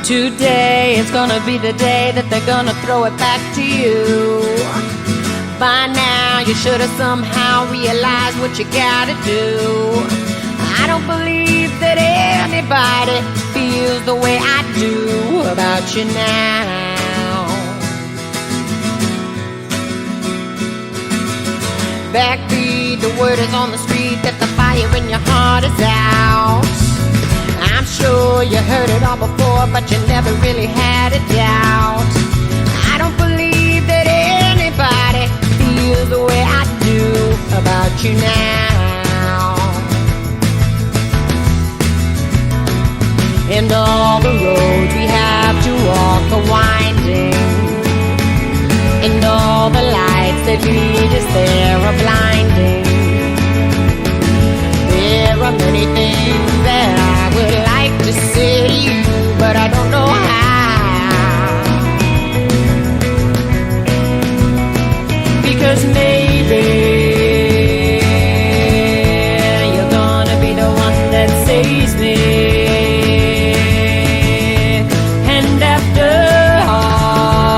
Today is gonna be the day that they're gonna throw it back to you. By now you should have somehow realized what you gotta do. I don't believe that anybody feels the way I do about you now. Backbeat, the word is on the street that the fire in your heart is out. I'm sure you heard it all before, but you never really had a doubt. I don't believe that anybody feels the way I do about you now. And all the roads we have to walk are winding, and all the lights that lead us there are blinding. There are many things that I would like to say to you, but I don't know how. Because maybe you're gonna be the one that saves me. And after all,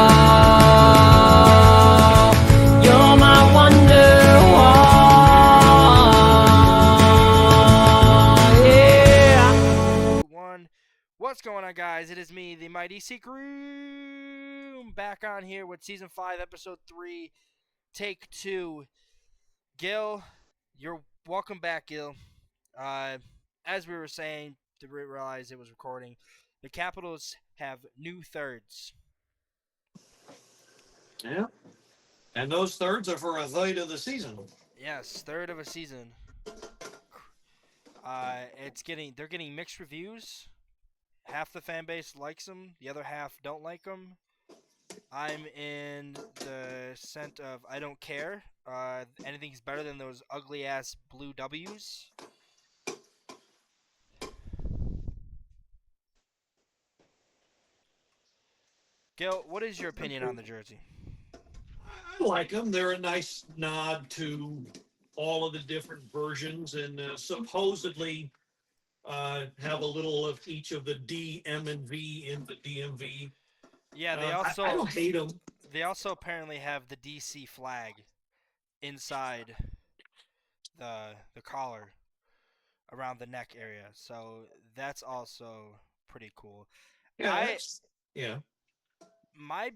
you're my wonder. What's going on, guys? It is me, the Mighty Sucram, back on here with Season 5, Episode 3, Take 2. Gil, you're welcome back, Gil. As we were saying, to realize it was recording, the Capitals have new thirds. Yeah. And those thirds are for a third of the season. Yes, third of a season. They're getting mixed reviews. Half the fan base likes them, the other half don't like them. I'm in the scent of I don't care. Anything's better than those ugly ass blue W's. Gil, what is your opinion on the jersey? I like them. They're a nice nod to all of the different versions, and supposedly have a little of each of the D, M, and V in the DMV. Yeah, I don't hate them. They also apparently have the DC flag inside the collar around the neck area, so that's also pretty cool. Yeah. My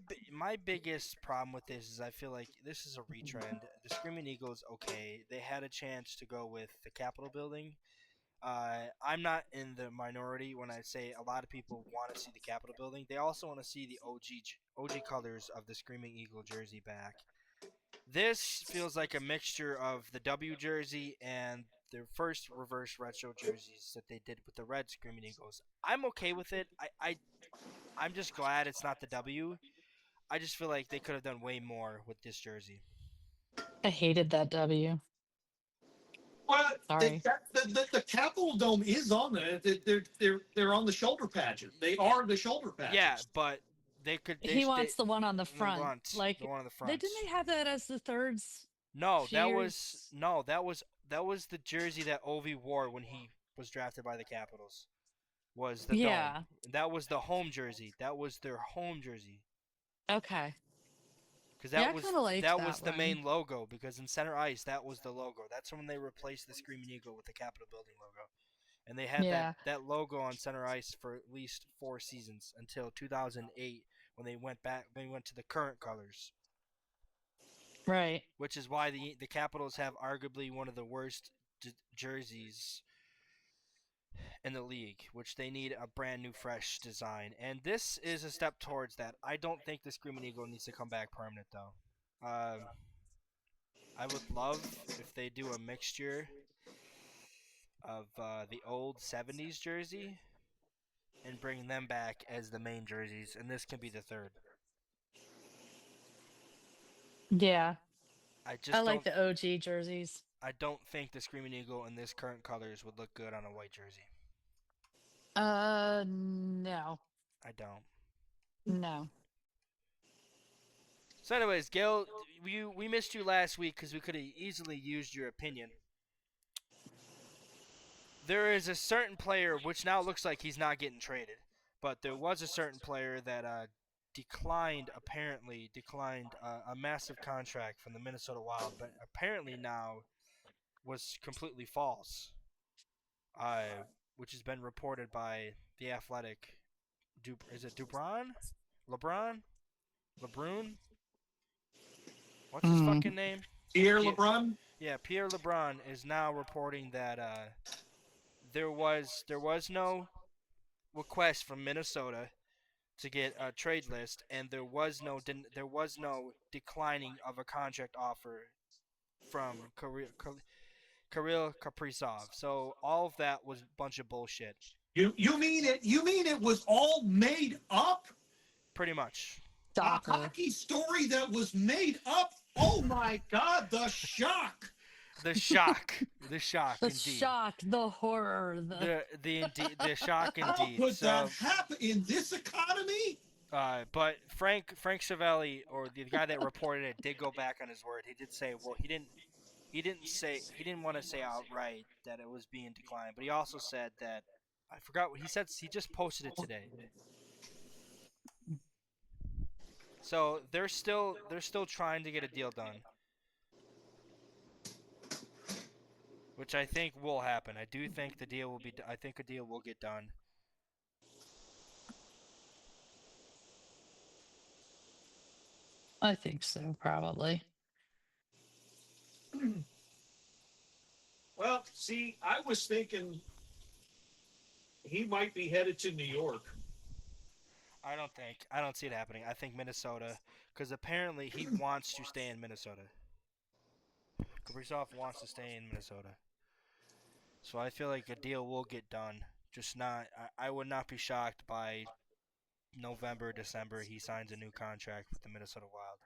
biggest problem with this is I feel like this is a retrend. The Screaming Eagle is okay. They had a chance to go with the Capitol building. I'm not in the minority when I say a lot of people want to see the Capitol building. They also want to see the OG colors of the Screaming Eagle jersey back. This feels like a mixture of the W jersey and their first reverse retro jerseys that they did with the red Screaming Eagles. I'm okay with it. I'm just glad it's not the W. I just feel like they could have done way more with this jersey. I hated that W. Well, Sorry. the Capitol Dome is on there. They're on the shoulder patches. They are the shoulder patches. Yeah, but He wants the one on the front. The one on the front. Didn't they have that as the thirds? No, that was the jersey that Ovi wore when he was drafted by the Capitals. Was the dome. That was the home jersey. That was their home jersey. Okay. Because that was the main logo. Because in center ice, that was the logo. That's when they replaced the Screaming Eagle with the Capitol Building logo, and they had that logo on center ice for at least 4 seasons until 2008 when they went back. They went to the current colors. Right. Which is why the Capitals have arguably one of the worst jerseys in the league, which they need a brand new fresh design, and this is a step towards that. I don't think the Screaming Eagle needs to come back permanent though. I would love if they do a mixture of the old 70s jersey and bring them back as the main jerseys, and this can be the third. Yeah. I like the OG jerseys. I don't think the Screaming Eagle in this current colors would look good on a white jersey. No. I don't. No. So anyways, Gil, we missed you last week because we could have easily used your opinion. There is a certain player which now looks like he's not getting traded. But there was a certain player that declined a massive contract from the Minnesota Wild, but apparently now was completely false. Uh, which has been reported by the Athletic. Is it Dubron? LeBron? LeBrun? What's his Hmm. fucking name? Pierre Pierre, LeBrun? yeah, Pierre LeBrun is now reporting that there was no request from Minnesota to get a trade list, and there was no declining of a contract offer from Kirill Kaprizov. So all of that was a bunch of bullshit, You mean it was all made up? pretty much. A Shocker. hockey story that was made up? Oh my God, the shock! The shock, the shock, The indeed. shock, the horror, The shock, How indeed. could that So, happen in this economy? but Frank Savelli, or the guy that reported it, did go back on his word. He did say, well, he didn't want to say outright that it was being declined, but he also said that I forgot what he said. He just posted it today. So they're still trying to get a deal done, which I think will happen. I do think the deal will be. I think a deal will get done. I think so, probably. Well, see, I was thinking he might be headed to New York. I don't see it happening. I think Minnesota, because apparently he wants to stay in Minnesota. Kaprizov wants to stay in Minnesota. So I feel like a deal will get done. Just not. I would not be shocked by November, December he signs a new contract with the Minnesota Wild.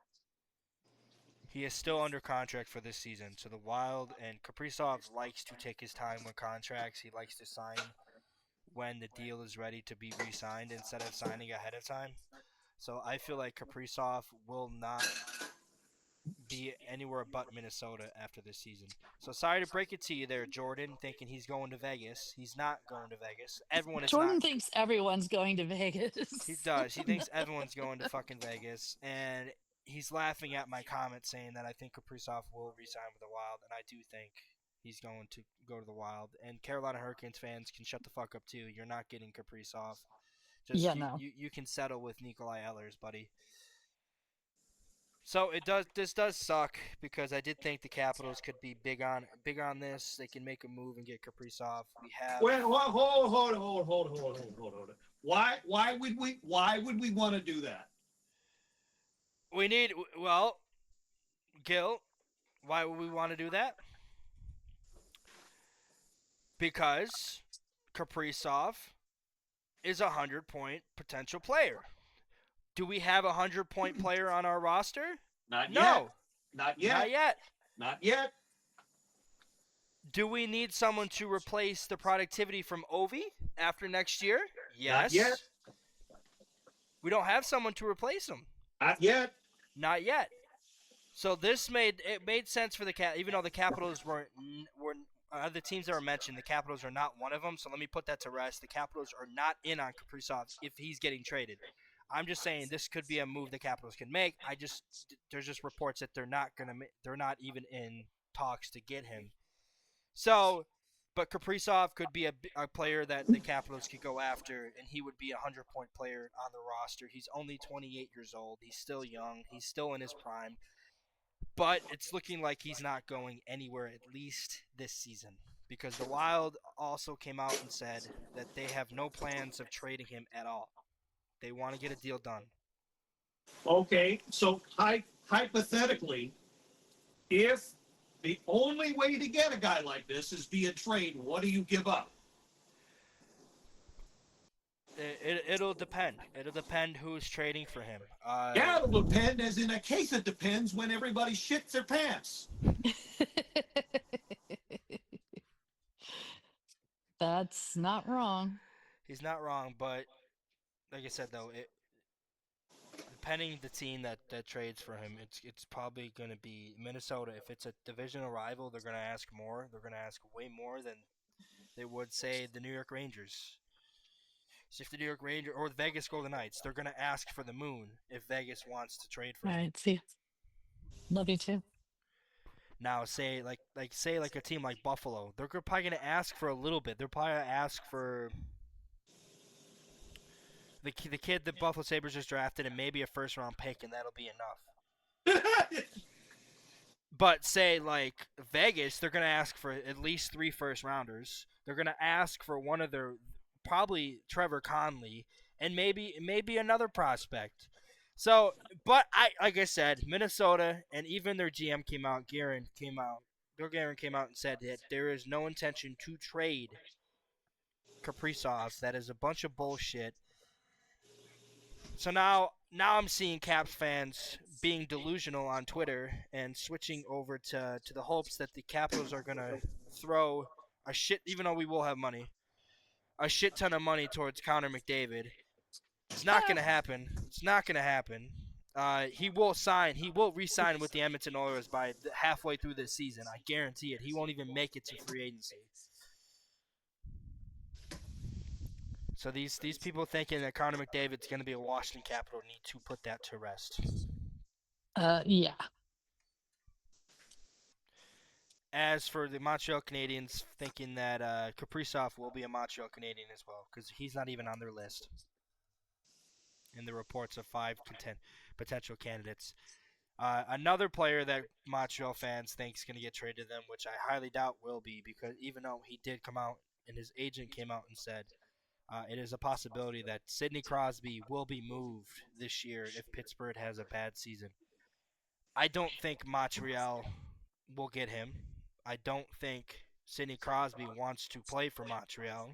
He is still under contract for this season. So the Wild and Kaprizov likes to take his time with contracts. He likes to sign when the deal is ready to be re-signed instead of signing ahead of time. So I feel like Kaprizov will not be anywhere but Minnesota after this season. So sorry to break it to you there, Jordan, thinking he's going to Vegas. He's not going to Vegas. Everyone is not. Jordan thinks everyone's going to Vegas. He does. He thinks everyone's going to fucking Vegas, and he's laughing at my comment saying that I think Kaprizov will resign with the Wild, and I do think he's going to go to the Wild. And Carolina Hurricanes fans can shut the fuck up too. You're not getting Kaprizov. Just Yeah, you, no. you can settle with Nikolai Ehlers, buddy. So it does. This does suck because I did think the Capitals could be big on this. They can make a move and get Kaprizov. We have. Well, hold. Why would we want to do that? We need. Well, Gil, why would we want to do that? Because Kaprizov is a 100-point potential player. Do we have a 100-point player on our roster? Not No, yet. Not yet. not yet. Not yet. Do we need someone to replace the productivity from Ovi after next year? Yes. Not yet. We don't have someone to replace him. Not yet. Not yet. So this made sense for the even though the Capitals were the teams that were mentioned, the Capitals are not one of them. So let me put that to rest. The Capitals are not in on Kaprizov if he's getting traded. I'm just saying this could be a move the Capitals can make. There's just reports that they're not even in talks to get him. So, but Kaprizov could be a player that the Capitals could go after, and he would be a 100-point player on the roster. He's only 28 years old. He's still young. He's still in his prime. But it's looking like he's not going anywhere at least this season because the Wild also came out and said that they have no plans of trading him at all. They want to get a deal done. Okay, so hypothetically, if the only way to get a guy like this is via trade, what do you give up? It'll depend. It'll depend who's trading for him. Yeah, it'll depend, as in a case it depends when everybody shits their pants. That's not wrong. He's not wrong, but like I said though, depending the team that trades for him, it's probably going to be Minnesota. If it's a divisional rival, they're going to ask more. They're going to ask way more than they would say the New York Rangers. So if the New York Rangers or the Vegas Golden Knights, they're going to ask for the moon if Vegas wants to trade for All him. right. See. Love you too. Now, say like a team like Buffalo, they're probably going to ask for a little bit. They're probably going to ask for the kid the Buffalo Sabres just drafted and maybe a first round pick, and that'll be enough. But say like Vegas, they're going to ask for at least 3 first rounders. They're going to ask for one of their probably Trevor Conley and maybe another prospect. So, but like I said, Minnesota and even their GM Guerin came out and said that there is no intention to trade Kaprizov. That is a bunch of bullshit. So now I'm seeing Caps fans being delusional on Twitter and switching over to the hopes that the Capitals are gonna throw a shit, even though we will have money, a shit ton of money towards Connor McDavid. It's not gonna happen. It's not gonna happen. He will re-sign with the Edmonton Oilers by halfway through this season. I guarantee it. He won't even make it to free agency. So these people thinking that Connor McDavid's going to be a Washington Capital need to put that to rest. Yeah. As for the Montreal Canadiens, thinking that Kaprizov will be a Montreal Canadian as well, because he's not even on their list in the reports of 5 potential candidates. Another player that Montreal fans think is going to get traded to them, which I highly doubt will be, because even though he did come out and his agent came out and said it is a possibility that Sidney Crosby will be moved this year if Pittsburgh has a bad season. I don't think Montreal will get him. I don't think Sidney Crosby wants to play for Montreal.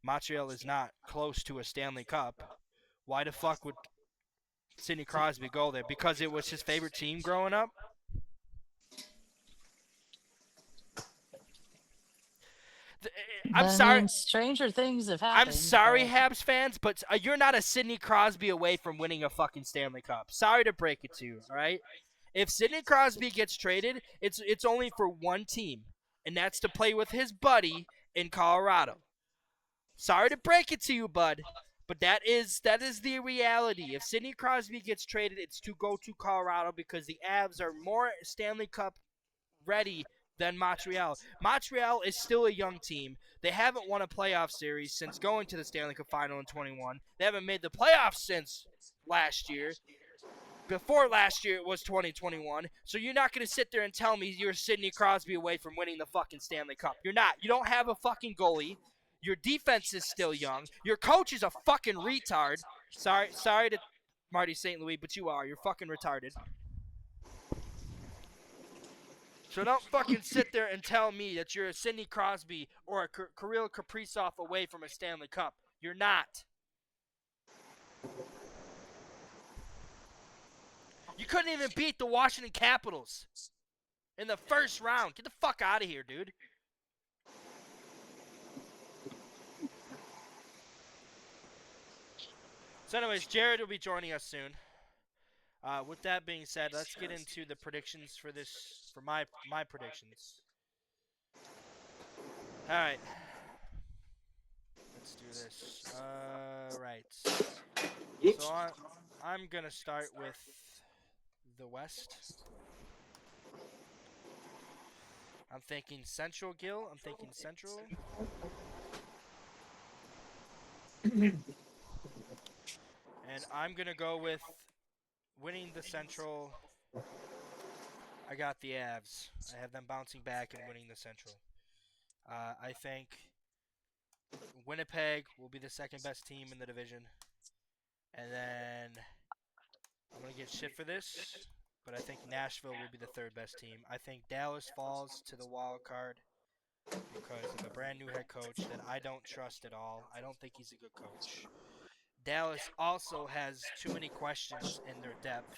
Montreal is not close to a Stanley Cup. Why the fuck would Sidney Crosby go there? Because it was his favorite team growing up? I'm sorry. Stranger things have happened. I'm sorry, Habs fans, but you're not a Sidney Crosby away from winning a fucking Stanley Cup. Sorry to break it to you, all right? If Sidney Crosby gets traded, it's only for one team, and that's to play with his buddy in Colorado. Sorry to break it to you, bud, but that is the reality. If Sidney Crosby gets traded, it's to go to Colorado because the Avs are more Stanley Cup ready than Montreal. Montreal is still a young team. They haven't won a playoff series since going to the Stanley Cup Final in 21. They haven't made the playoffs since last year. Before last year, it was 2021. So you're not going to sit there and tell me you're Sidney Crosby away from winning the fucking Stanley Cup. You're not. You don't have a fucking goalie. Your defense is still young. Your coach is a fucking retard. Sorry to Marty St. Louis, but you are. You're fucking retarded. So don't fucking sit there and tell me that you're a Sidney Crosby or a Kirill Kaprizov away from a Stanley Cup. You're not. You couldn't even beat the Washington Capitals in the first round. Get the fuck out of here, dude. So anyways, Jared will be joining us soon. With that being said, let's get into the predictions for my predictions. All right. Let's do this. Right. So I'm going to start with the West. I'm thinking Central, Gil. I'm thinking Central. And I'm going to go with winning the Central. I got the Avs. I have them bouncing back and winning the Central. I think Winnipeg will be the second best team in the division. And then I'm going to get shit for this, but I think Nashville will be the third best team. I think Dallas falls to the wild card because of a brand new head coach that I don't trust at all. I don't think he's a good coach. Dallas also has too many questions in their depth.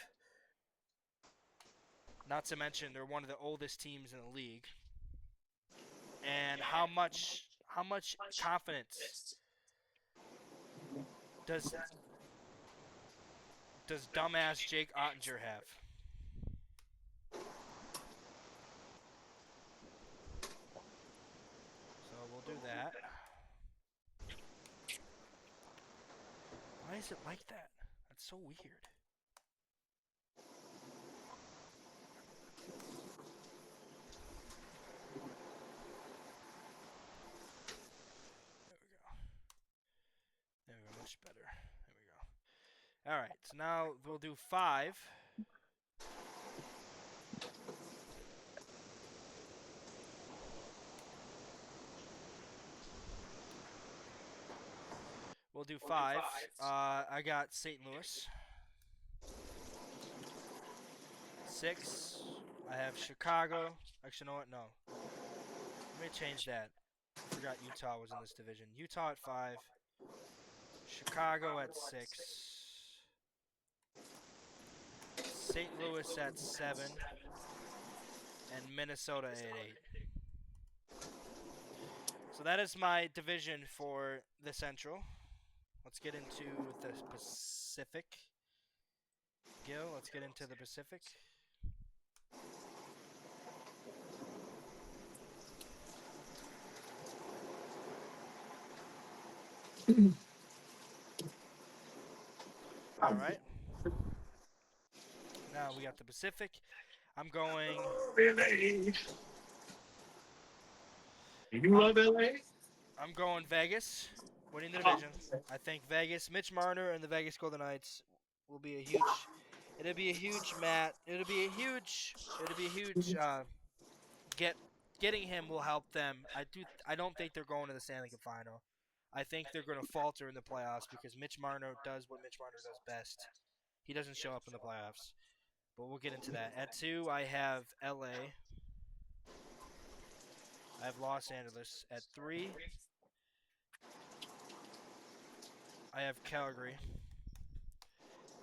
Not to mention they're one of the oldest teams in the league. And how much confidence does dumbass Jake Ottinger have? So we'll do that. is it like that? That's so weird. There we go, much better. There we go. Alright, so now we'll do 5. We'll do 5. I got St. Louis. 6. I have Chicago. Actually, you know what? No. Let me change that. I forgot Utah was in this division. Utah at 5. Chicago at 6. St. Louis at 7. And Minnesota at 8. So that is my division for the Central. Let's get into the Pacific. Gil, let's get into the Pacific. All right. Now we got the Pacific. I'm going. LA. You love LA? I'm going Vegas, winning the division. I think Vegas, Mitch Marner, and the Vegas Golden Knights will be a huge. It'll be a huge mat. It'll be a huge. Getting him will help them. I don't think they're going to the Stanley Cup final. I think they're going to falter in the playoffs because Mitch Marner does what Mitch Marner does best. He doesn't show up in the playoffs. But we'll get into that. At 2, I have LA. I have Los Angeles. At 3, I have Calgary.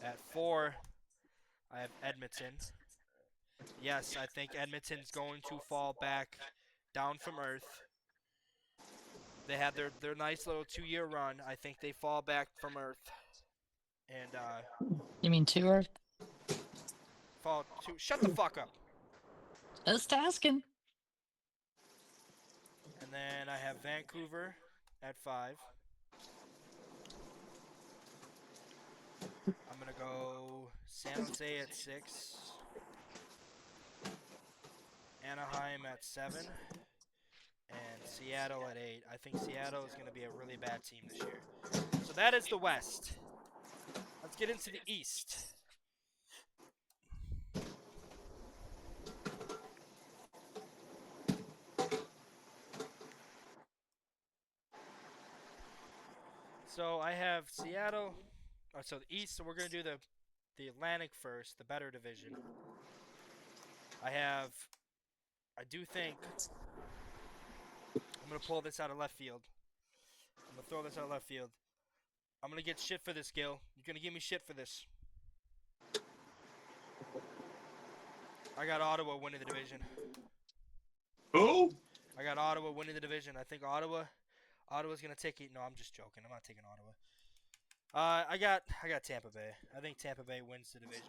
At 4, I have Edmonton. Yes, I think Edmonton's going to fall back down from earth. They had their nice little 2-year run. I think they fall back from earth. And You mean to Earth? fall to shut the fuck up. Just asking. And then I have Vancouver at 5. I'm gonna go San Jose at 6. Anaheim at 7. And Seattle at 8. I think Seattle is going to be a really bad team this year. So that is the West. Let's get into the East. So I have Seattle. Oh, so the East. So we're going to do the Atlantic first, the better division. I do think I'm going to pull this out of left field. I'm going to throw this out of left field. I'm going to get shit for this, Gil. You're going to give me shit for this. I got Ottawa winning the division. Who? I got Ottawa winning the division. I think Ottawa's going to take it. No, I'm just joking. I'm not taking Ottawa. I got Tampa Bay. I think Tampa Bay wins the division.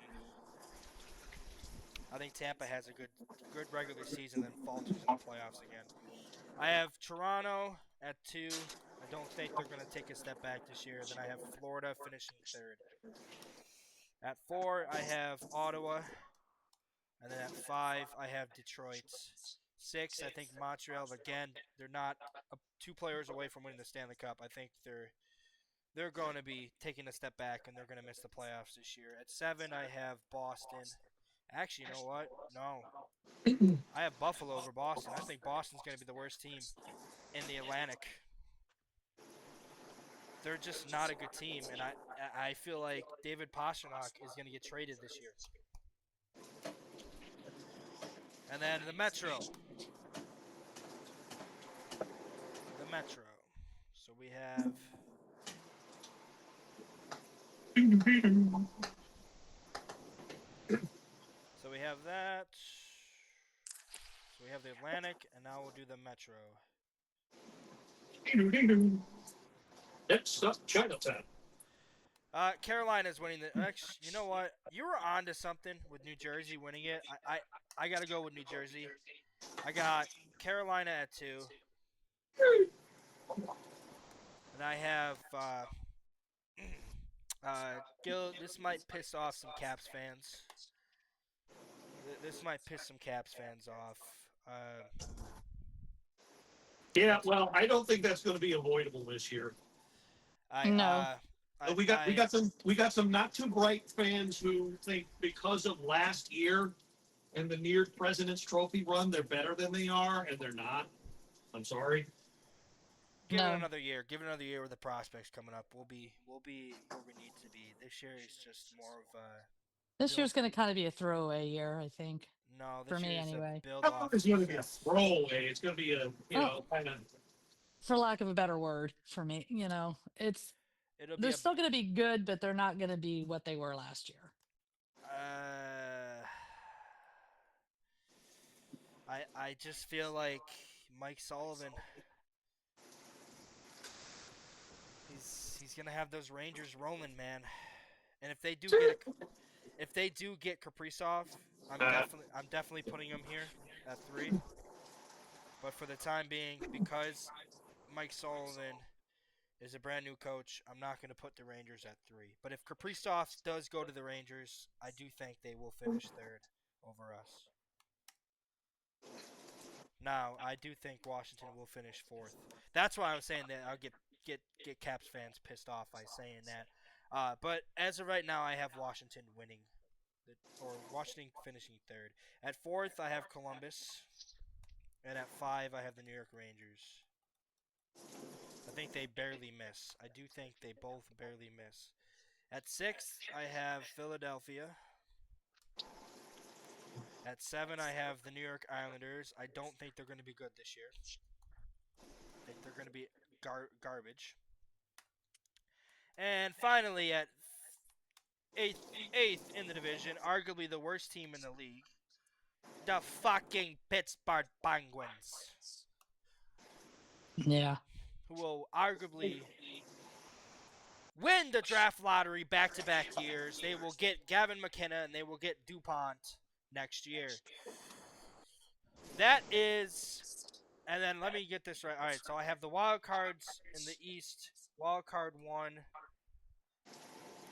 I think Tampa has a good regular season, then falters in the playoffs again. I have Toronto at 2. I don't think they're going to take a step back this year. Then I have Florida finishing 3rd. At 4, I have Ottawa. And then at 5, I have Detroit. 6, I think Montreal. Again, they're not 2 players away from winning the Stanley Cup. I think they're going to be taking a step back, and they're going to miss the playoffs this year. At 7, I have Boston. Actually, you know what? No. I have Buffalo over Boston. I think Boston's going to be the worst team in the Atlantic. They're just not a good team, and I feel like David Pastrnak is going to get traded this year. And then the Metro. The Metro. So we have... So we have that. So we have the Atlantic, and now we'll do the Metro. Next up, Chinatown. Carolina's winning the. Actually, you know what? You were on to something with New Jersey winning it. I got to go with New Jersey. I got Carolina at 2. And I have Gil, this might piss off some Caps fans. This might piss some Caps fans off. Yeah, well, I don't think that's going to be avoidable this year. No. We got some not too bright fans who think because of last year and the near President's Trophy run, they're better than they are, and they're not. I'm sorry. Give No. it another year. Give it another year with the prospects coming up. We'll be where we need to be. This year is just more of a. This year's going to kind of be a throwaway year, I think. No, For this me year is anyway. a build off. It's going to be a throwaway. It's going to be a kind of. For lack of a better word, for me, they're still going to be good, but they're not going to be what they were last year. I just feel like Mike Sullivan. He's gonna have those Rangers rolling, man. And if they do get Kaprizov, I'm definitely putting him here at 3. But for the time being, because Mike Sullivan is a brand new coach, I'm not going to put the Rangers at 3. But if Kaprizov does go to the Rangers, I do think they will finish 3rd over us. Now, I do think Washington will finish 4th. That's why I was saying that I'll get Caps fans pissed off by saying that. But as of right now, I have Washington winning, or Washington finishing 3rd. At 4th, I have Columbus, and at 5, I have the New York Rangers. I think they barely miss. I do think they both barely miss. At 6th, I have Philadelphia. At 7, I have the New York Islanders. I don't think they're going to be good this year. I think they're going to be garbage. And finally, at 8th in the division, arguably the worst team in the league, the fucking Pittsburgh Penguins. Yeah. Who will arguably win the draft lottery back-to-back years. They will get Gavin McKenna and they will get DuPont next year. That is, and then let me get this right. All right, so I have the wild cards in the East. Wild card 1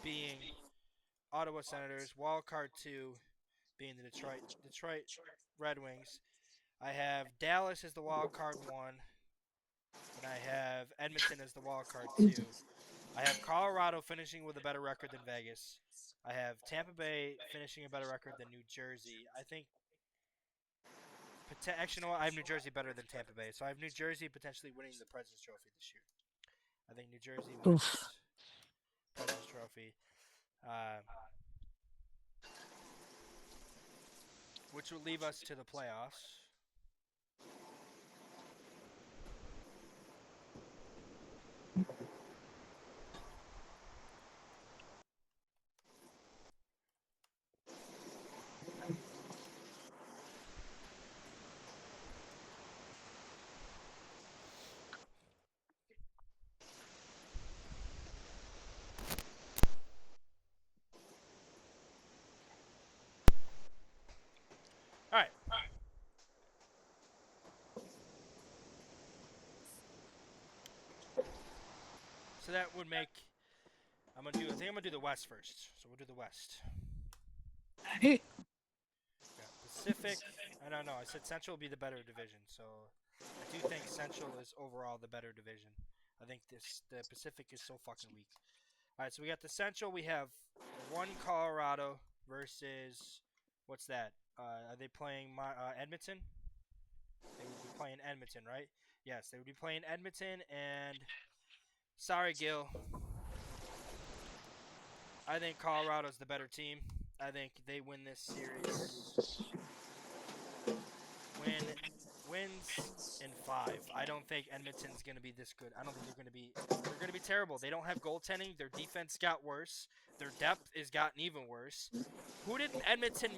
being Ottawa Senators. Wild card 2 being the Detroit Red Wings. I have Dallas as the wild card 1. And I have Edmonton as the wild card 2. I have Colorado finishing with a better record than Vegas. I have Tampa Bay finishing a better record than New Jersey. I think actually, you know what? I have New Jersey better than Tampa Bay. So I have New Jersey potentially winning the President's Trophy this year. I think New Jersey wins President's Trophy. Which will leave us to the playoffs. All right. So that would make. I think I'm gonna do the West first. So we'll do the West. Hey. Pacific. I don't know. I said Central will be the better division. So I do think Central is overall the better division. I think the Pacific is so fucking weak. All right. So we got the Central. We have 1 Colorado versus what's that? Are they playing Edmonton? They would be playing Edmonton, right? Yes, they would be playing Edmonton, and sorry, Gil. I think Colorado's the better team. I think they win this series. Wins in 5. I don't think Edmonton's going to be this good. I don't think they're going to be terrible. They don't have goaltending. Their defense got worse. Their depth has gotten even worse. Who did Edmonton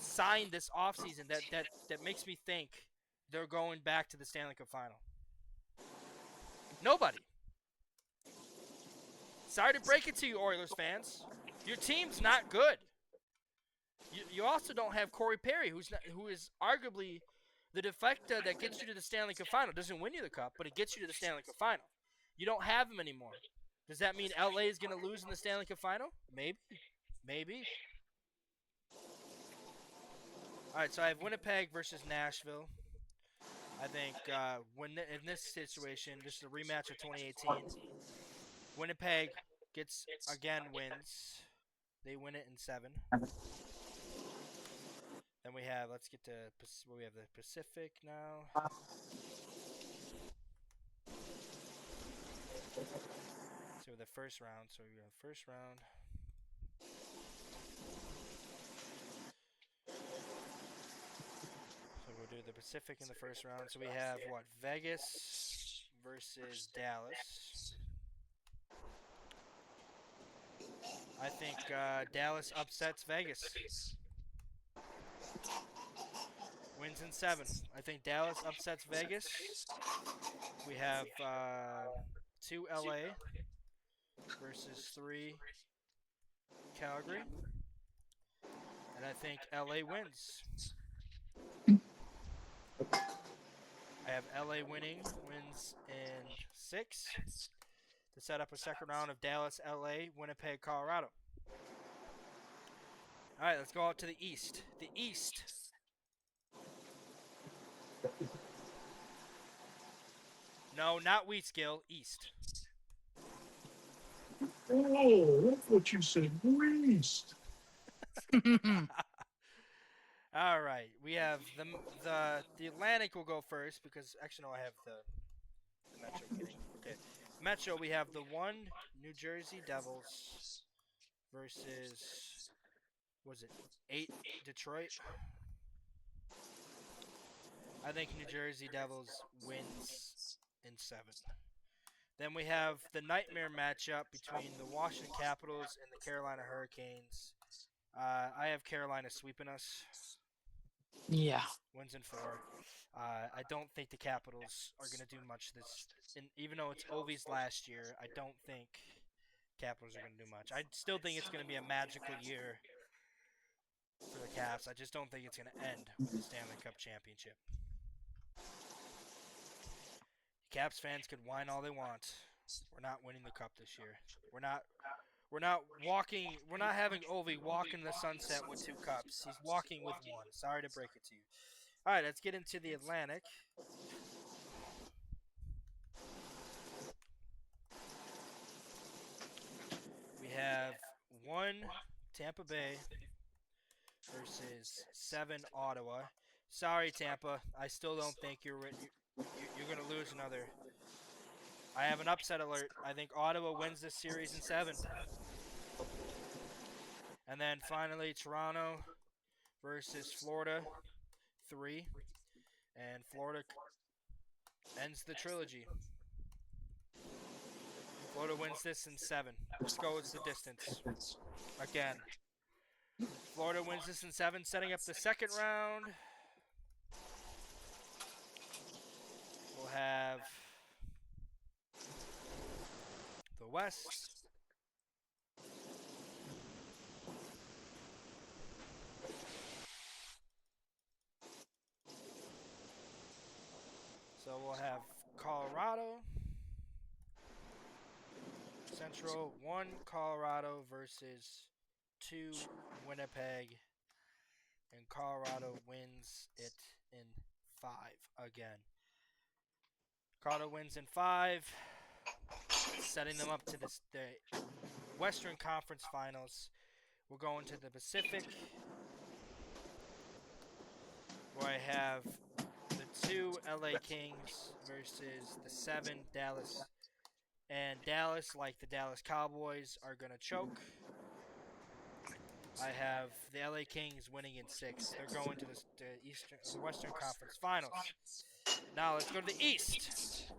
sign this offseason that makes me think they're going back to the Stanley Cup final? Nobody. Sorry to break it to you, Oilers fans. Your team's not good. You also don't have Corey Perry, who is arguably the defecta that gets you to the Stanley Cup final. Doesn't win you the cup, but it gets you to the Stanley Cup final. You don't have him anymore. Does that mean LA is going to lose in the Stanley Cup Final? Maybe. Maybe. All right, so I have Winnipeg versus Nashville. I think in this situation, this is a rematch of 2018. Winnipeg wins. They win it in 7. Then we have, let's get to, we have the Pacific now. So the first round. So we have first round. So we'll do the Pacific in the first round. So we have what? Vegas versus Dallas. I think Dallas upsets Vegas. Wins in 7. I think Dallas upsets Vegas. We have 2 LA versus 3 Calgary. And I think LA wins. I have LA wins in 6 to set up a second round of Dallas, LA, Winnipeg, Colorado. All right, let's go out to the East. The East. No, not Wheatskill. East. Oh, that's what you said. East. All right, we have the Atlantic will go first because actually no, I have the Metro. Kidding. Okay, Metro. We have the 1 New Jersey Devils versus was it 8 Detroit. I think New Jersey Devils wins in 7. Then we have the nightmare matchup between the Washington Capitals and the Carolina Hurricanes. I have Carolina sweeping us. Yeah. Wins in 4. I don't think the Capitals are going to do much this. And even though it's Ovi's last year, I don't think Capitals are going to do much. I still think it's going to be a magical year for the Caps. I just don't think it's going to end with the Stanley Cup championship. Caps fans could whine all they want. We're not winning the cup this year. We're not having Ovi walk in the sunset with 2 cups. He's walking with 1. Sorry to break it to you. All right, let's get into the Atlantic. We have 1 Tampa Bay versus 7 Ottawa. Sorry, Tampa. I still don't think you're going to lose another. I have an upset alert. I think Ottawa wins this series in 7. And then finally, Toronto versus Florida, 3. And Florida ends the trilogy. Florida wins this in 7. Let's go with the distance. Again. Florida wins this in 7, setting up the second round. We'll have the West. So we'll have Colorado. Central, 1 Colorado versus 2 Winnipeg. And Colorado wins it in 5 again. Colorado wins in 5, setting them up to the Western Conference Finals. We're going to the Pacific, where I have the 2 LA Kings versus the 7 Dallas. And Dallas, like the Dallas Cowboys, are going to choke. I have the LA Kings winning in 6. They're going to the Western Conference Finals. Now let's go to the East.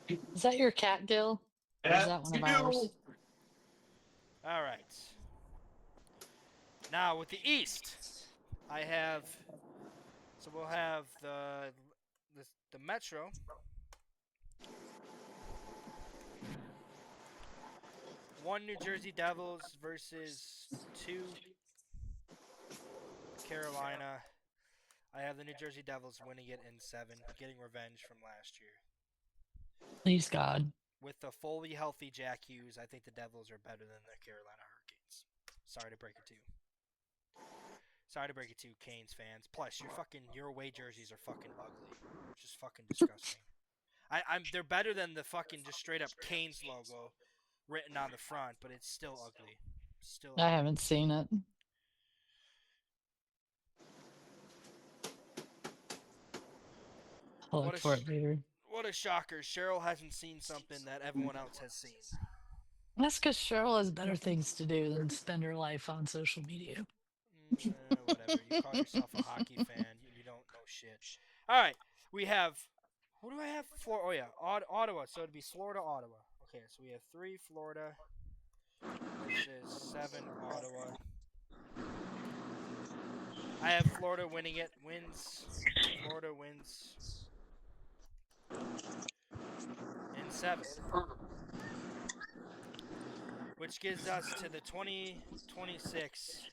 Is that your cat, Gil? Or is that one of ours? All right. Now with the East, I have. So we'll have the Metro. One New Jersey Devils versus 2 Carolina. I have the New Jersey Devils winning it in 7, getting revenge from last year. Please God. With the fully healthy Jack Hughes, I think the Devils are better than the Carolina Hurricanes. Sorry to break it to you. Sorry to break it to you, Canes fans. Plus, your away jerseys are fucking ugly. Just fucking disgusting. They're better than the fucking just straight up Canes logo written on the front, but it's still ugly. I haven't seen it. I'll look for it later. What a shocker. Cheryl hasn't seen something that everyone else has seen. That's because Cheryl has better things to do than spend her life on social media. Whatever. You call yourself a hockey fan. You don't know shit. All right. We have. Who do I have? Oh, yeah. Ottawa. So it'd be Florida, Ottawa. Okay, so we have 3 Florida versus 7 Ottawa. I have Florida winning it. Florida wins in 7. Which gives us to the 2026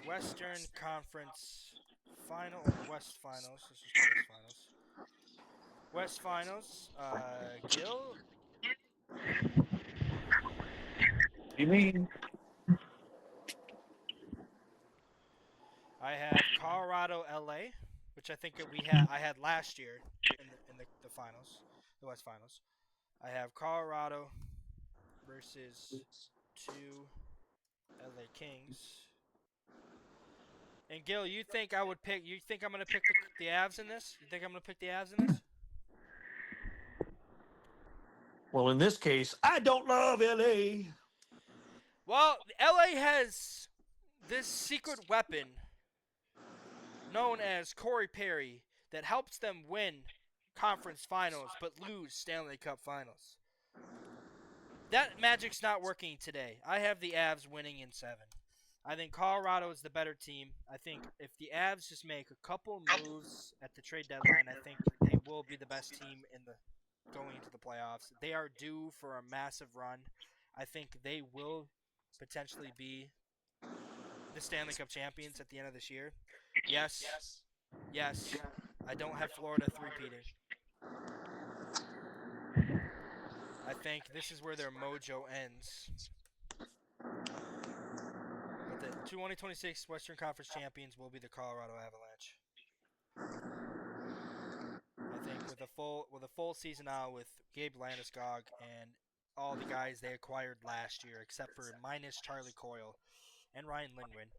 Western Conference Final, or West Finals. This is West Finals. West Finals. Gil? You mean? I have Colorado, LA, which I think I had last year in the finals, the West Finals. I have Colorado versus 2 LA Kings. And Gil, you think I'm gonna pick the Avs in this? You think I'm gonna pick the Avs in this? Well, in this case, I don't love LA. Well, LA has this secret weapon known as Corey Perry that helps them win conference finals but lose Stanley Cup finals. That magic's not working today. I have the Avs winning in 7. I think Colorado is the better team. I think if the Avs just make a couple moves at the trade deadline, I think they will be the best team going into the playoffs. They are due for a massive run. I think they will potentially be the Stanley Cup champions at the end of this year. Yes. I don't have Florida three-peating. I think this is where their mojo ends. But the 2026 Western Conference champions will be the Colorado Avalanche. I think with a full season now with Gabe Landeskog and all the guys they acquired last year, except for minus Charlie Coyle and Ryan Lindgren,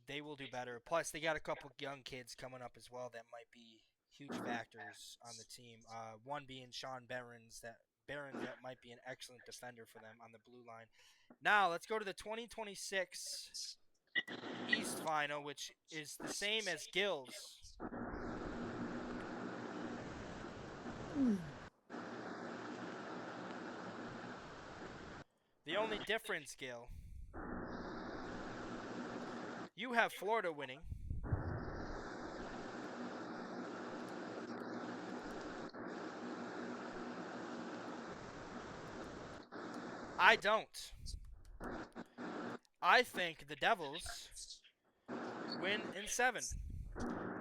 they will do better. Plus, they got a couple young kids coming up as well that might be huge factors on the team. One being Sean Behrens that might be an excellent defender for them on the blue line. Now, let's go to the 2026 East Final, which is the same as Gil's. The only difference, Gil, you have Florida winning. I don't. I think the Devils win in 7.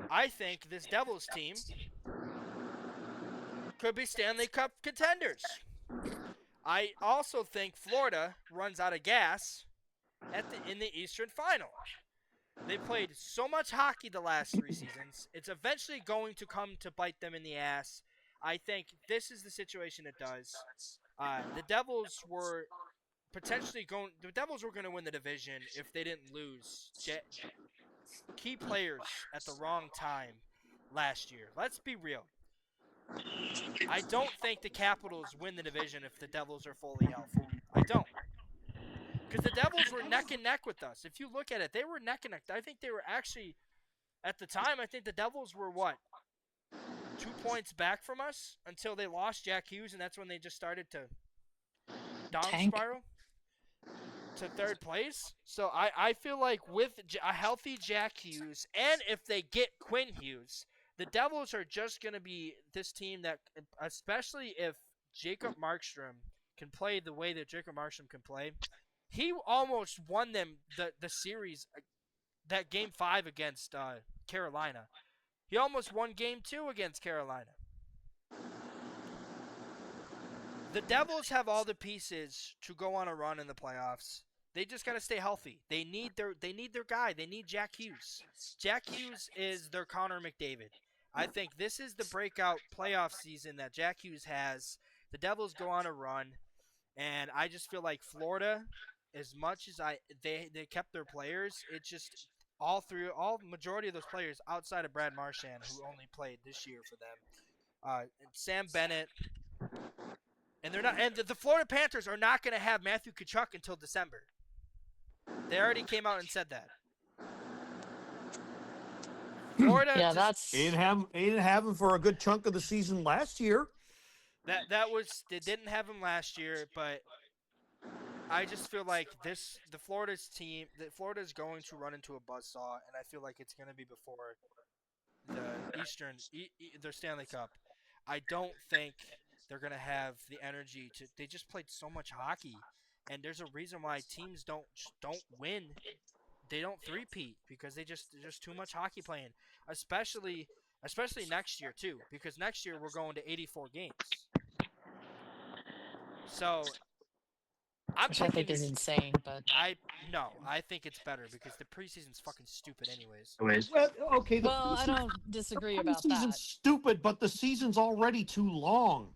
I think this Devils team could be Stanley Cup contenders. I also think Florida runs out of gas in the Eastern Final. They played so much hockey the last 3 seasons. It's eventually going to come to bite them in the ass. I think this is the situation it does. The Devils were going to win the division if they didn't lose key players at the wrong time last year. Let's be real. I don't think the Capitals win the division if the Devils are fully healthy. I don't. Because the Devils were neck and neck with us. If you look at it, they were neck and neck. I think they were actually, at the time, I think the Devils were, 2 points back from us until they lost Jack Hughes, and that's when they just started to spiral to 3rd place. So I feel like with a healthy Jack Hughes, and if they get Quinn Hughes, the Devils are just going to be this team that, especially if Jacob Markstrom can play the way that Jacob Markstrom can play, he almost won them the series that Game 5 against Carolina. He almost won Game 2 against Carolina. The Devils have all the pieces to go on a run in the playoffs. They just got to stay healthy. They need their guy. They need Jack Hughes. Jack Hughes is their Connor McDavid. I think this is the breakout playoff season that Jack Hughes has. The Devils go on a run, and I just feel like Florida, as much as they kept their players, it just majority of those players outside of Brad Marchand, who only played this year for them, and Sam Bennett. And they're not, and the Florida Panthers are not going to have Matthew Tkachuk until December. They already came out and said that. Florida, yeah, that's they didn't have him for a good chunk of the season last year. They didn't have him last year, but I just feel like Florida's going to run into a buzzsaw, and I feel like it's going to be before the Stanley Cup. I don't think they're going to have the energy to. They just played so much hockey, and there's a reason why teams don't win. They don't three-peat because there's just too much hockey playing, especially next year too, because next year we're going to 84 games. So which I think is insane, but I think it's better because the preseason's fucking stupid anyways. Well, okay. I don't disagree about that. The preseason's stupid, but the season's already too long.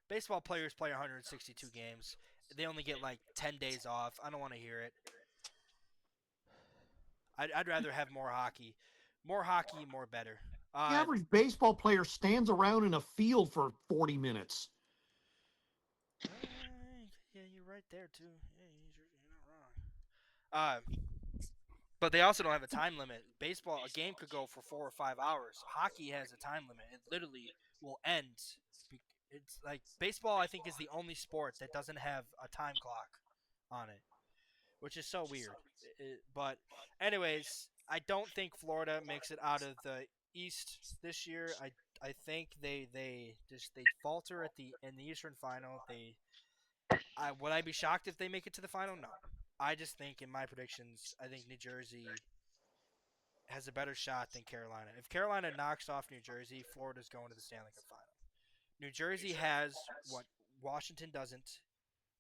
Baseball players play 162 games. They only get like 10 days off. I don't want to hear it. I'd rather have more hockey. More hockey, more better. The average baseball player stands around in a field for 40 minutes. Yeah, you're right there, too. Yeah, you're not wrong. But they also don't have a time limit. Baseball, a game could go for 4 or 5 hours. Hockey has a time limit. It literally will end. It's like baseball, I think, is the only sport that doesn't have a time clock on it, which is so weird. But anyways, I don't think Florida makes it out of the East this year. I think they falter in the Eastern Final. Would I be shocked if they make it to the final? No. I just think in my predictions, I think New Jersey has a better shot than Carolina. If Carolina knocks off New Jersey, Florida's going to the Stanley Cup final. New Jersey has what Washington doesn't,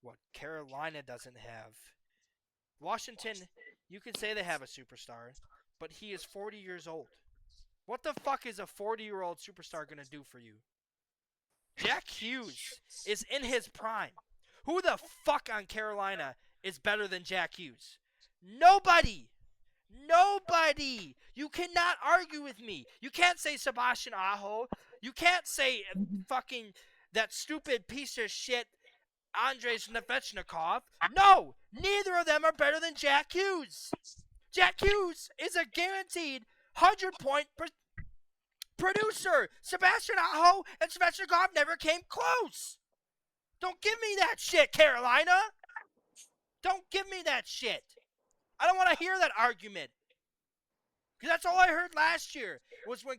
what Carolina doesn't have. Washington, you can say they have a superstar, but he is 40 years old. What the fuck is a 40-year-old superstar going to do for you? Jack Hughes is in his prime. Who the fuck on Carolina is better than Jack Hughes? Nobody! Nobody! You cannot argue with me. You can't say Sebastian Aho. You can't say fucking that stupid piece of shit Andrei Svechnikov. No! Neither of them are better than Jack Hughes. Jack Hughes is a guaranteed 100-point producer. Sebastian Aho and Svechnikov never came close. Don't give me that shit, Carolina. Don't give me that shit. I don't want to hear that argument. Because that's all I heard last year was when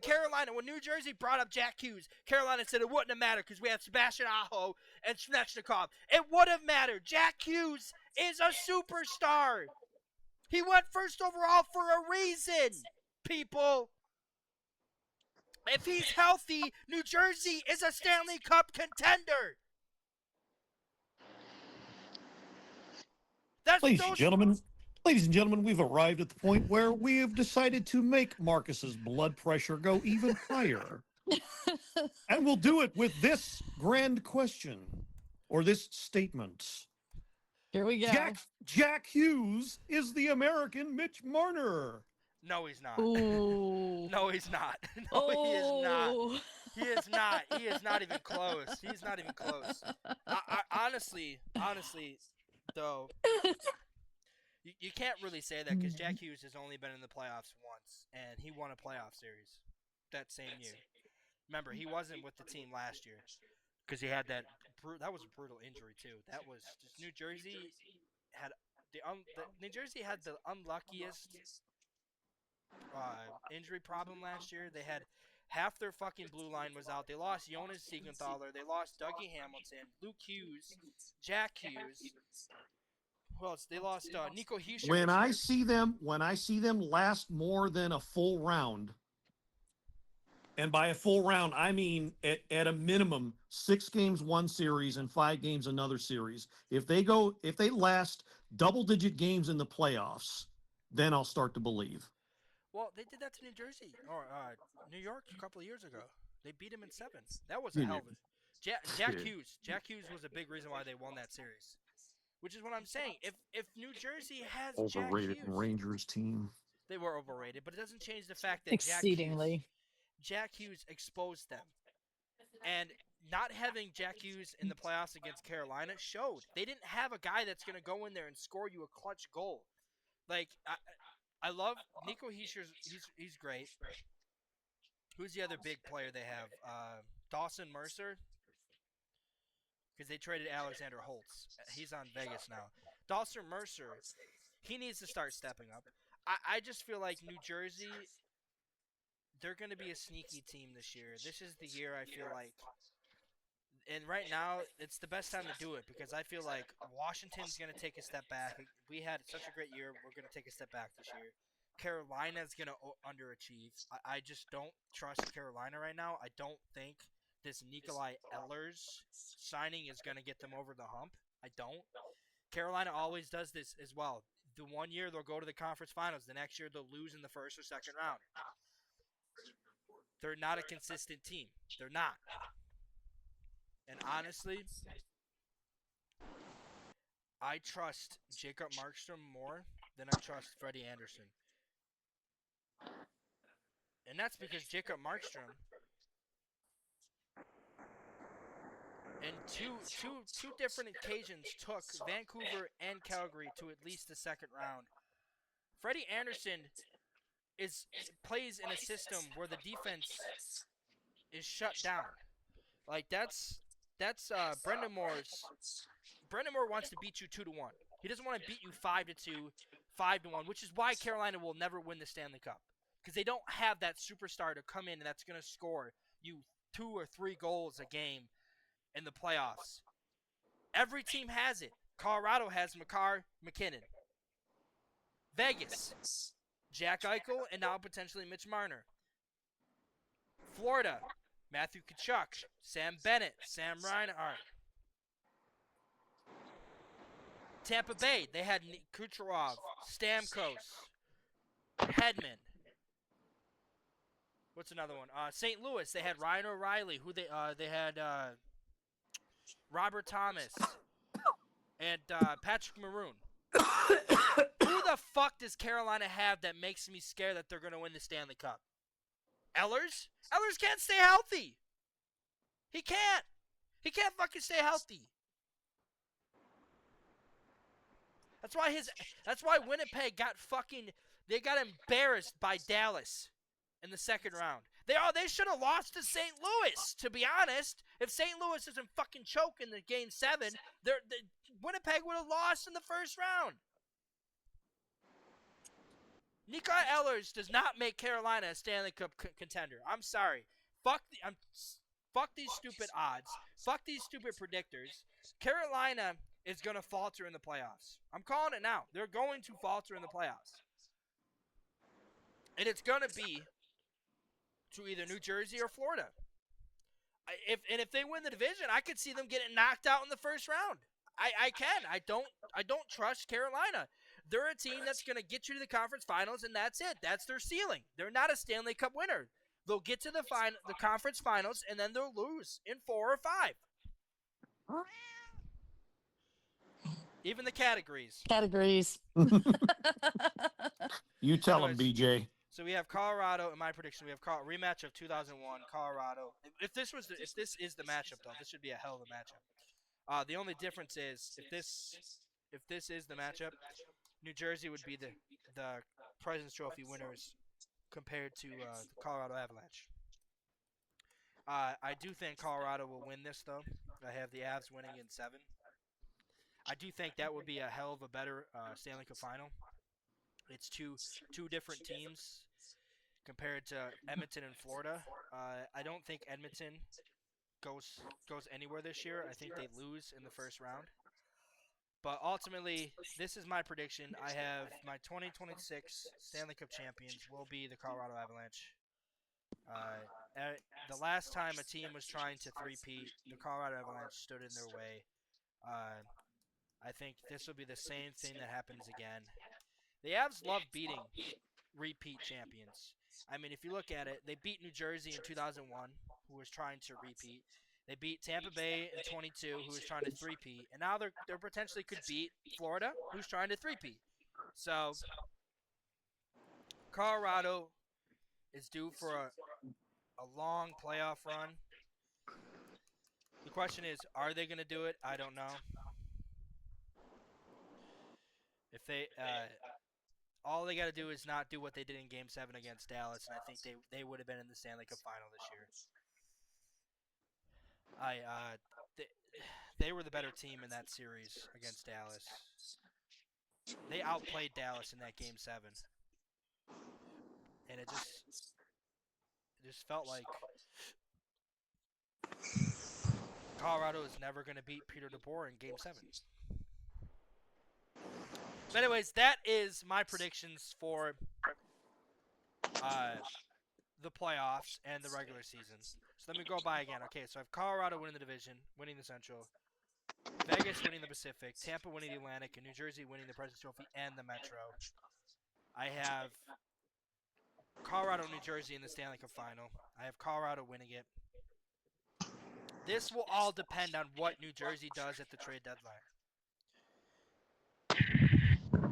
New Jersey brought up Jack Hughes, Carolina said it wouldn't have mattered because we had Sebastian Aho and Svechnikov. It would have mattered. Jack Hughes is a superstar. He went first overall for a reason, people. If he's healthy, New Jersey is a Stanley Cup contender. Ladies and gentlemen, we've arrived at the point where we have decided to make Marcus's blood pressure go even higher. And we'll do it with this grand question, or this statement. Here we go. Jack Hughes is the American Mitch Marner. No, he's not. Ooh. No, he's not. No, he is not. He is not. He is not even close. He's not even close. Honestly, though, you can't really say that because Jack Hughes has only been in the playoffs once, and he won a playoff series that same year. Remember, he wasn't with the team last year because he had that was a brutal injury too. That was just New Jersey had the unluckiest injury problem last year. They had half their fucking blue line was out. They lost Jonas Siegenthaler. They lost Dougie Hamilton, Luke Hughes, Jack Hughes. Who else? They lost Nico Hischier. When I see them last more than a full round, and by a full round, I mean at a minimum 6 games one series and 5 games another series. If they last double-digit games in the playoffs, then I'll start to believe. Well, they did that to New Jersey or New York a couple of years ago. They beat him in 7. That was a hell of a Jack Hughes. Jack Hughes was a big reason why they won that series. Which is what I'm saying. If New Jersey has overrated Jack Hughes, Rangers team, they were overrated, but it doesn't change the fact that Jack Hughes exposed them. And not having Jack Hughes in the playoffs against Carolina showed. They didn't have a guy that's going to go in there and score you a clutch goal. Like, I love Nico Hischier. He's great. Who's the other big player they have? Dawson Mercer? Because they traded Alexander Holtz. He's on Vegas now. Dawson Mercer, he needs to start stepping up. I just feel like New Jersey, they're going to be a sneaky team this year. This is the year I feel like. And right now, it's the best time to do it because I feel like Washington's going to take a step back. We had such a great year. We're going to take a step back this year. Carolina's going to underachieve. I just don't trust Carolina right now. I don't think this Nikolai Ehlers signing is going to get them over the hump. I don't. Carolina always does this as well. The one year they'll go to the conference finals. The next year they'll lose in the first or second round. They're not a consistent team. They're not. And honestly, I trust Jacob Markstrom more than I trust Freddie Anderson. And that's because Jacob Markstrom in two different occasions took Vancouver and Calgary to at least the second round. Freddie Anderson plays in a system where the defense is shut down. Like that's Brendan Moore's. Brendan Moore wants to beat you 2-1. He doesn't want to beat you 5-2, 5-1, which is why Carolina will never win the Stanley Cup because they don't have that superstar to come in and that's going to score you 2 or 3 goals a game in the playoffs. Every team has it. Colorado has Makar McKinnon. Vegas, Jack Eichel, and now potentially Mitch Marner. Florida, Matthew Tkachuk, Sam Bennett, Sam Reinhart. Tampa Bay, they had Kucherov, Stamkos, Hedman. What's another one? St. Louis, they had Ryan O'Reilly. Who they had Robert Thomas and Patrick Maroon. Who the fuck does Carolina have that makes me scared that they're going to win the Stanley Cup? Ehlers? Ehlers can't stay healthy. He can't. He can't fucking stay healthy. That's why Winnipeg got embarrassed by Dallas in the second round. They should have lost to St. Louis, to be honest. If St. Louis doesn't fucking choke in the game 7, Winnipeg would have lost in the first round. Nikolai Ehlers does not make Carolina a Stanley Cup contender. I'm sorry. Fuck these stupid odds. Fuck these stupid predictors. Carolina is going to falter in the playoffs. I'm calling it now. They're going to falter in the playoffs. And it's going to be to either New Jersey or Florida. If they win the division, I could see them getting knocked out in the first round. I can. I don't trust Carolina. They're a team that's going to get you to the conference finals, and that's it. That's their ceiling. They're not a Stanley Cup winner. They'll get to the conference finals, and then they'll lose in 4 or 5. Even the categories. You tell them, BJ. So we have Colorado, in my prediction, we have rematch of 2001, Colorado. If this is the matchup, though, this should be a hell of a matchup. The only difference is if this is the matchup, New Jersey would be the President's Trophy winners compared to the Colorado Avalanche. I do think Colorado will win this, though. I have the Avs winning in 7. I do think that would be a hell of a better Stanley Cup final. It's two different teams compared to Edmonton and Florida. I don't think Edmonton goes anywhere this year. I think they lose in the first round. But ultimately, this is my prediction. I have my 2026 Stanley Cup champions will be the Colorado Avalanche. The last time a team was trying to three-peat, the Colorado Avalanche stood in their way. I think this will be the same thing that happens again. The Avs love beating repeat champions. I mean, if you look at it, they beat New Jersey in 2001, who was trying to repeat. They beat Tampa Bay in 22, who was trying to three-peat. And now they potentially could beat Florida, who's trying to three-peat. So, Colorado is due for a long playoff run. The question is, are they going to do it? I don't know. If they, all they got to do is not do what they did in Game 7 against Dallas, and I think they would have been in the Stanley Cup Final this year. They were the better team in that series against Dallas. They outplayed Dallas in that Game 7. And it just felt like Colorado is never going to beat Peter DeBoer in Game 7. But anyways, that is my predictions for the playoffs and the regular season. So let me go by again. Okay, so I have Colorado winning the division, winning the Central, Vegas winning the Pacific, Tampa winning the Atlantic, and New Jersey winning the President's Trophy and the Metro. I have Colorado, New Jersey in the Stanley Cup Final. I have Colorado winning it. This will all depend on what New Jersey does at the trade deadline.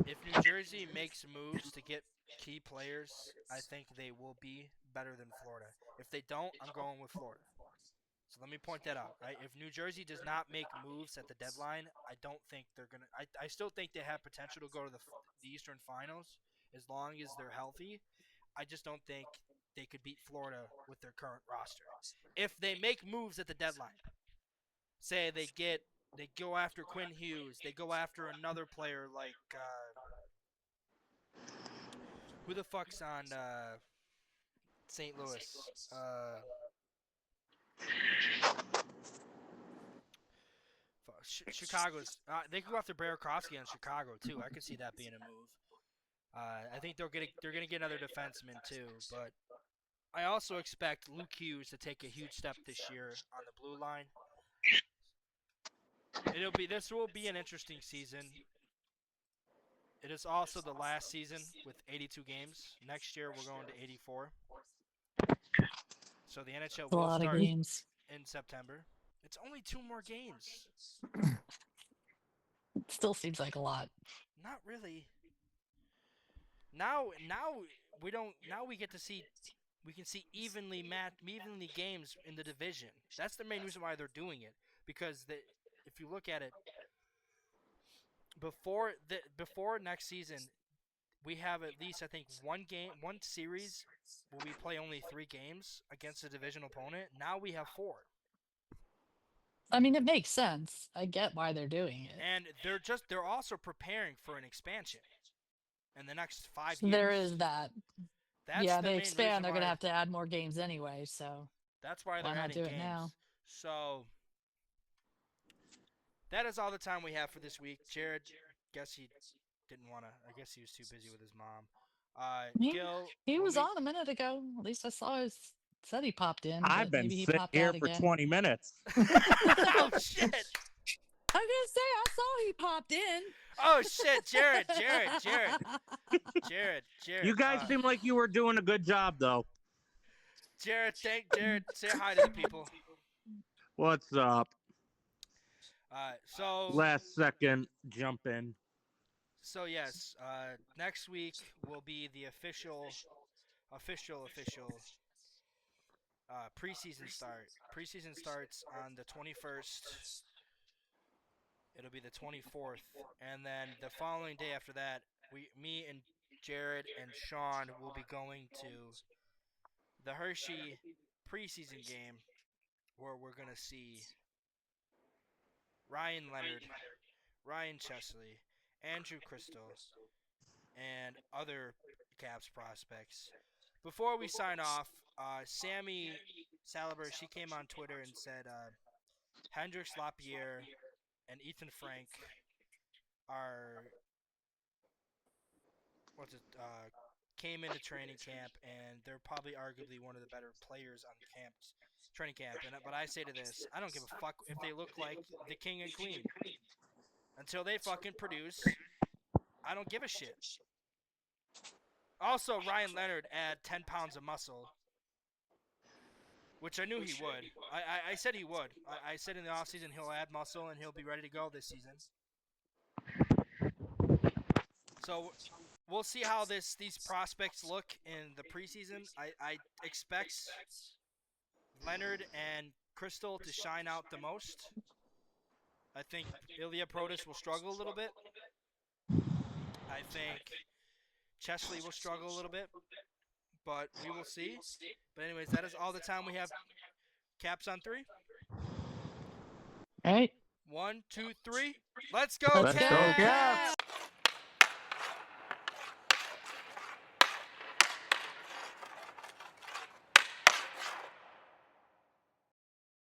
If New Jersey makes moves to get key players, I think they will be better than Florida. If they don't, I'm going with Florida. So let me point that out. Right? If New Jersey does not make moves at the deadline, I don't think they're going to – I still think they have potential to go to the Eastern Finals as long as they're healthy. I just don't think they could beat Florida with their current roster. If they make moves at the deadline, say they go after Quinn Hughes, they go after another player like who the fuck's on St. Louis? Chicago's. They could go after Burakovsky on Chicago too. I could see that being a move. I think they're gonna get another defenseman too, but I also expect Luke Hughes to take a huge step this year on the blue line. This will be an interesting season. It is also the last season with 82 games. Next year we're going to 84. So the NHL will start in September. It's only 2 more games. It still seems like a lot. Not really. Now we don't. Now we get to see. We can see evenly games in the division. That's the main reason why they're doing it. Because if you look at it, before next season, we have at least I think one series where we play only 3 games against a division opponent. Now we have 4. I mean, it makes sense. I get why they're doing it. And they're also preparing for an expansion in the next 5 years. There is that. Yeah, they expand. They're going to have to add more games anyway, so that's why they're adding games. Now? So that is all the time we have for this week. Jared, guess he didn't want to. I guess he was too busy with his mom. Gil, he was on a minute ago. At least I saw his. Said he popped in. I've been sitting here for 20 minutes. Oh shit! I'm gonna say I saw he popped in. Oh shit, Jared. You guys seem like you were doing a good job, though. Jared, say hi to the people. What's up? So last second jump in. So yes, next week will be the official preseason start. Preseason starts on the 21st. It'll be the 24th, and then the following day after that, me and Jared and Sean will be going to the Hershey preseason game, where we're gonna see Ryan Leonard, Ryan Chesley, Andrew Crystal, and other Caps prospects. Before we sign off, Sammy Saliber, she came on Twitter and said Hendrix Lapierre and Ethan Frank are came into training camp, and they're probably arguably one of the better players on training camp. But I say to this, I don't give a fuck if they look like the king and queen. Until they fucking produce, I don't give a shit. Also, Ryan Leonard add 10 pounds of muscle, which I knew he would. I said he would. I said in the offseason he'll add muscle and he'll be ready to go this season. So we'll see how these prospects look in the preseason. I expect Leonard and Crystal to shine out the most. I think Ilya Protas will struggle a little bit. I think Chesley will struggle a little bit. But we will see. But anyways, that is all the time we have. Caps on 3. All right. 1, 2, 3. Let's go, Let's Caps! go, Caps!